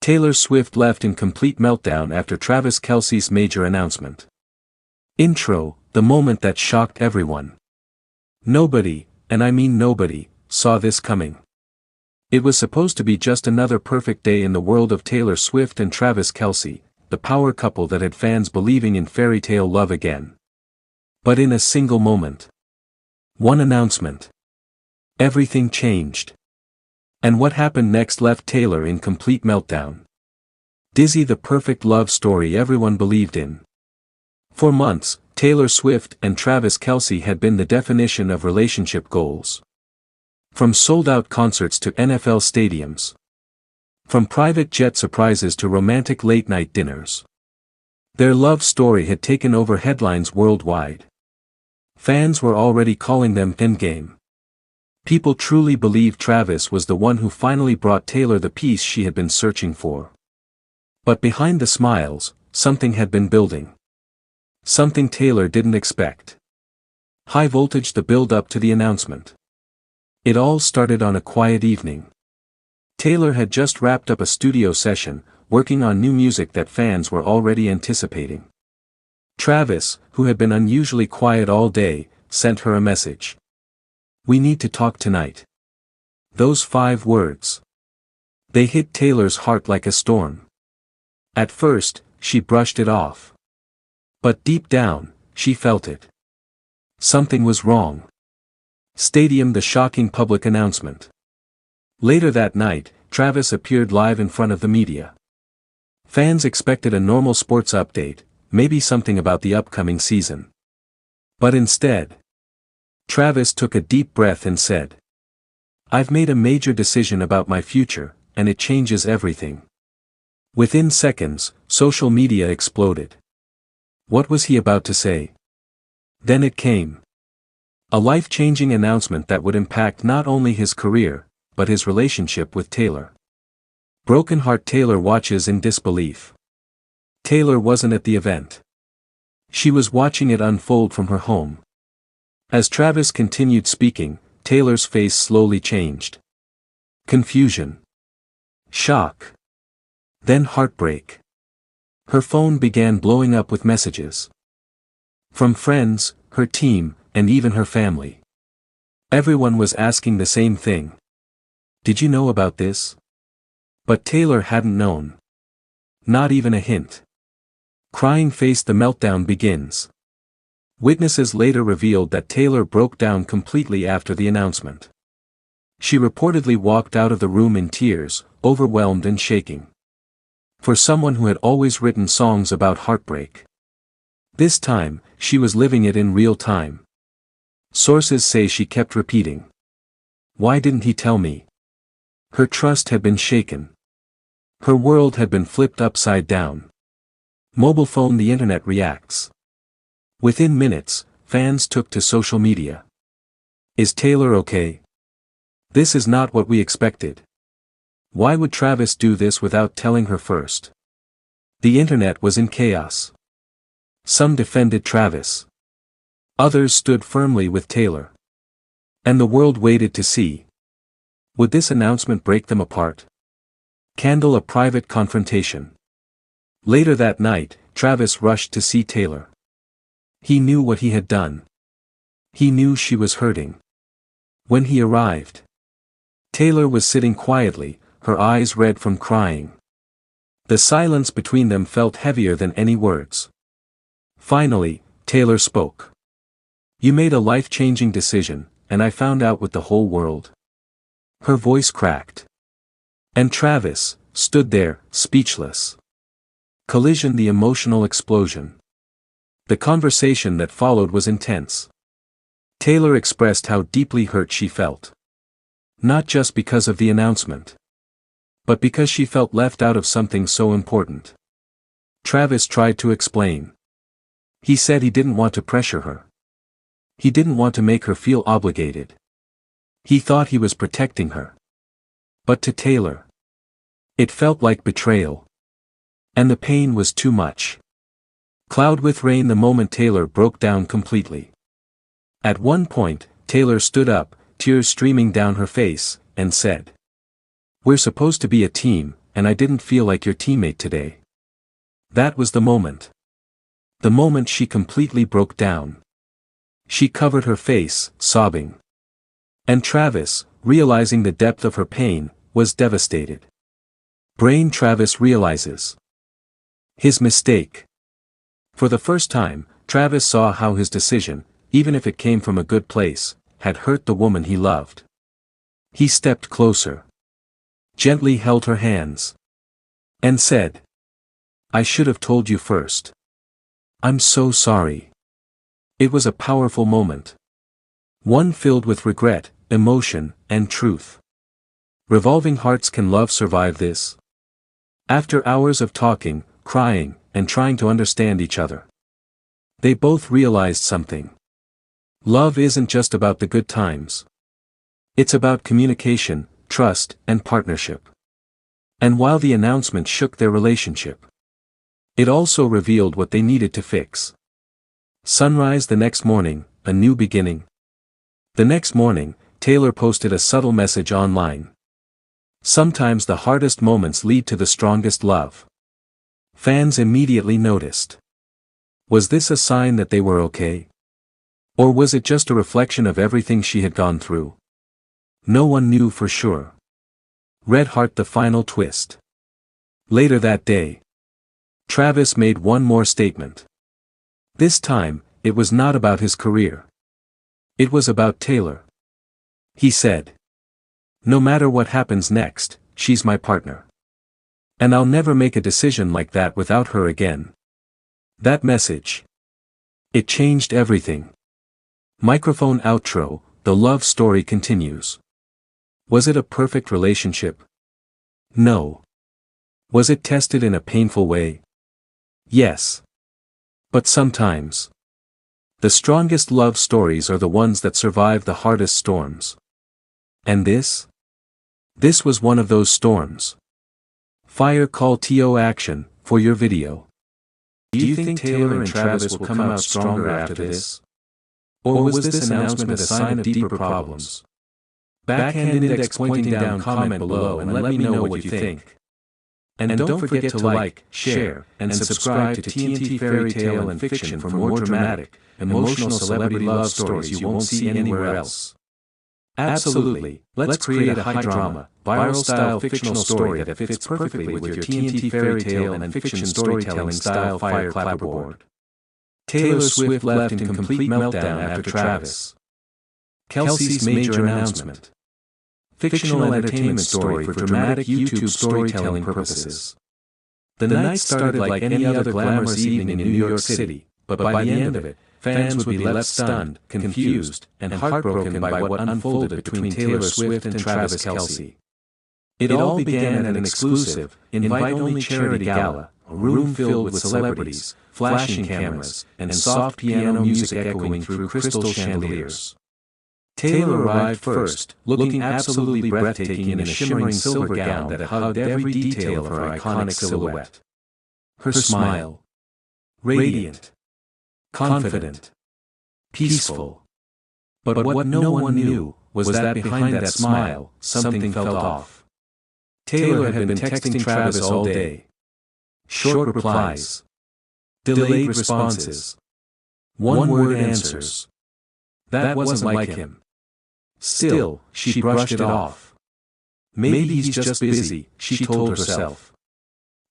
Taylor Swift left in complete meltdown after Travis Kelce's major announcement. Intro, the moment that shocked everyone. Nobody, and I mean nobody, saw this coming. It was supposed to be just another perfect day in the world of Taylor Swift and Travis Kelce, the power couple that had fans believing in fairy tale love again. But in a single moment. One announcement. Everything changed. And what happened next left Taylor in complete meltdown. Dizzy, the perfect love story everyone believed in. For months, Taylor Swift and Travis Kelce had been the definition of relationship goals. From sold-out concerts to NFL stadiums. From private jet surprises to romantic late-night dinners. Their love story had taken over headlines worldwide. Fans were already calling them endgame. People truly believed Travis was the one who finally brought Taylor the peace she had been searching for. But behind the smiles, something had been building. Something Taylor didn't expect. High voltage, the build-up to the announcement. It all started on a quiet evening. Taylor had just wrapped up a studio session, working on new music that fans were already anticipating. Travis, who had been unusually quiet all day, sent her a message. "We need to talk tonight." Those 5 words. They hit Taylor's heart like a storm. At first, she brushed it off. But deep down, she felt it. Something was wrong. Stadium, the shocking public announcement. Later that night, Travis appeared live in front of the media. Fans expected a normal sports update, maybe something about the upcoming season. But instead, Travis took a deep breath and said, "I've made a major decision about my future, and it changes everything." Within seconds, social media exploded. What was he about to say? Then it came. A life-changing announcement that would impact not only his career, but his relationship with Taylor. Broken heart, Taylor watches in disbelief. Taylor wasn't at the event. She was watching it unfold from her home. As Travis continued speaking, Taylor's face slowly changed. Confusion. Shock. Then heartbreak. Her phone began blowing up with messages. From friends, her team, and even her family. Everyone was asking the same thing. "Did you know about this?" But Taylor hadn't known. Not even a hint. Crying face, the meltdown begins. Witnesses later revealed that Taylor broke down completely after the announcement. She reportedly walked out of the room in tears, overwhelmed and shaking. For someone who had always written songs about heartbreak. This time, she was living it in real time. Sources say she kept repeating, "Why didn't he tell me?" Her trust had been shaken. Her world had been flipped upside down. Mobile phone, the internet reacts. Within minutes, fans took to social media. "Is Taylor okay? This is not what we expected. Why would Travis do this without telling her first?" The internet was in chaos. Some defended Travis. Others stood firmly with Taylor. And the world waited to see. Would this announcement break them apart? Kindle a private confrontation. Later that night, Travis rushed to see Taylor. He knew what he had done. He knew she was hurting. When he arrived, Taylor was sitting quietly, her eyes red from crying. The silence between them felt heavier than any words. Finally, Taylor spoke. "You made a life-changing decision, and I found out with the whole world." Her voice cracked. And Travis stood there, speechless. Collision, the emotional explosion. The conversation that followed was intense. Taylor expressed how deeply hurt she felt. Not just because of the announcement, but because she felt left out of something so important. Travis tried to explain. He said he didn't want to pressure her. He didn't want to make her feel obligated. He thought he was protecting her. But to Taylor, it felt like betrayal. And the pain was too much. Cloud with rain, the moment Taylor broke down completely. At one point, Taylor stood up, tears streaming down her face, and said, "We're supposed to be a team, and I didn't feel like your teammate today. That was the moment. The moment she completely broke down. She covered her face, sobbing. And Travis, realizing the depth of her pain, was devastated. Travis realizes his mistake. For the first time, Travis saw how his decision, even if it came from a good place, had hurt the woman he loved. He stepped closer, gently held her hands, and said, "I should have told you first. I'm so sorry." It was a powerful moment. One filled with regret, emotion, and truth. Revolving hearts, can love survive this? After hours of talking, crying, and trying to understand each other, they both realized something. Love isn't just about the good times. It's about communication, trust, and partnership. And while the announcement shook their relationship, it also revealed what they needed to fix. Sunrise the next morning, a new beginning. The next morning, Taylor posted a subtle message online. Sometimes the hardest moments lead to the strongest love. Fans immediately noticed. Was this a sign that they were okay? Or was it just a reflection of everything she had gone through? No one knew for sure. Red Heart: the final twist. Later that day, Travis made one more statement. This time, it was not about his career. It was about Taylor. He said, "No matter what happens next, she's my partner. And I'll never make a decision like that without her again." That message, it changed everything. Microphone outro: the love story continues. Was it a perfect relationship? No. Was it tested in a painful way? Yes. But sometimes, the strongest love stories are the ones that survive the hardest storms. And this? This was one of those storms. Fire call to action for your video. Do you think Taylor and Travis will come out stronger after this? Or was this announcement a sign of deeper problems? Backhand index pointing down, comment below and let me know what you think. And don't forget to like, share, and subscribe to TNT Fairy Tale and Fiction for more dramatic, emotional celebrity love stories you won't see anywhere else. Absolutely, let's create a high-drama, viral-style fictional story that fits perfectly with your TNT Fairy Tale and Fiction storytelling style. Fire clapperboard. Taylor Swift left in complete meltdown after Travis Kelce's major announcement. Fictional entertainment story for dramatic YouTube storytelling purposes. The night started like any other glamorous evening in New York City, but by the end of it, fans would be left stunned, confused, and heartbroken by what unfolded between Taylor Swift and Travis Kelce. It all began at an exclusive, invite-only charity gala, a room filled with celebrities, flashing cameras, and soft piano music echoing through crystal chandeliers. Taylor arrived first, looking absolutely breathtaking in a shimmering silver gown that hugged every detail of her iconic silhouette. Her smile, radiant, confident, peaceful. But what no one knew was that behind that smile, something felt off. Taylor had been texting Travis all day. Short replies, delayed responses, one-word answers. That wasn't like him. Still, she brushed it off. Maybe he's just busy, she told herself.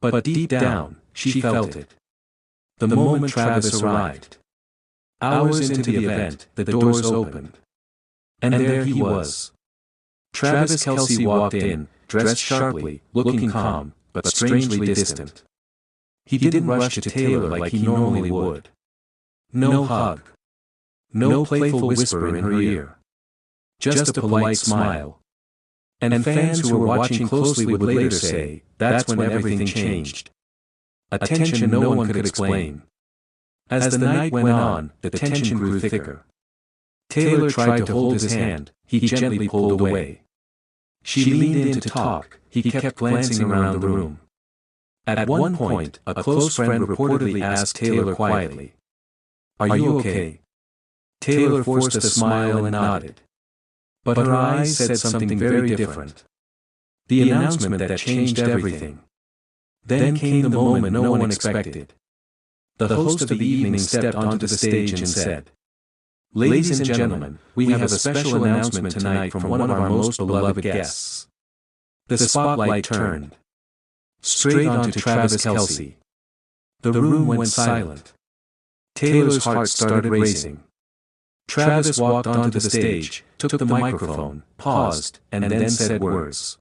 But deep down, she felt it. The moment Travis arrived. Hours into the event, the doors opened. And there he was. Travis Kelce walked in, dressed sharply, looking calm, but strangely distant. He didn't rush to Taylor like he normally would. No hug. No playful whisper in her ear. Just a polite smile. And fans who were watching closely would later say, that's when everything changed. A tension no one could explain. As the night went on, the tension grew thicker. Taylor tried to hold his hand, he gently pulled away. She leaned in to talk, he kept glancing around the room. At one point, a close friend reportedly asked Taylor quietly, "Are you okay?" Taylor forced a smile and nodded. But her eyes said something very different. The announcement that changed everything. Then came the moment no one expected. The host of the evening stepped onto the stage and said, "Ladies and gentlemen, we have a special announcement tonight from one of our most beloved guests." The spotlight turned straight onto Travis Kelce. The room went silent. Taylor's heart started racing. Travis walked onto the stage, took the microphone, paused, and then said words.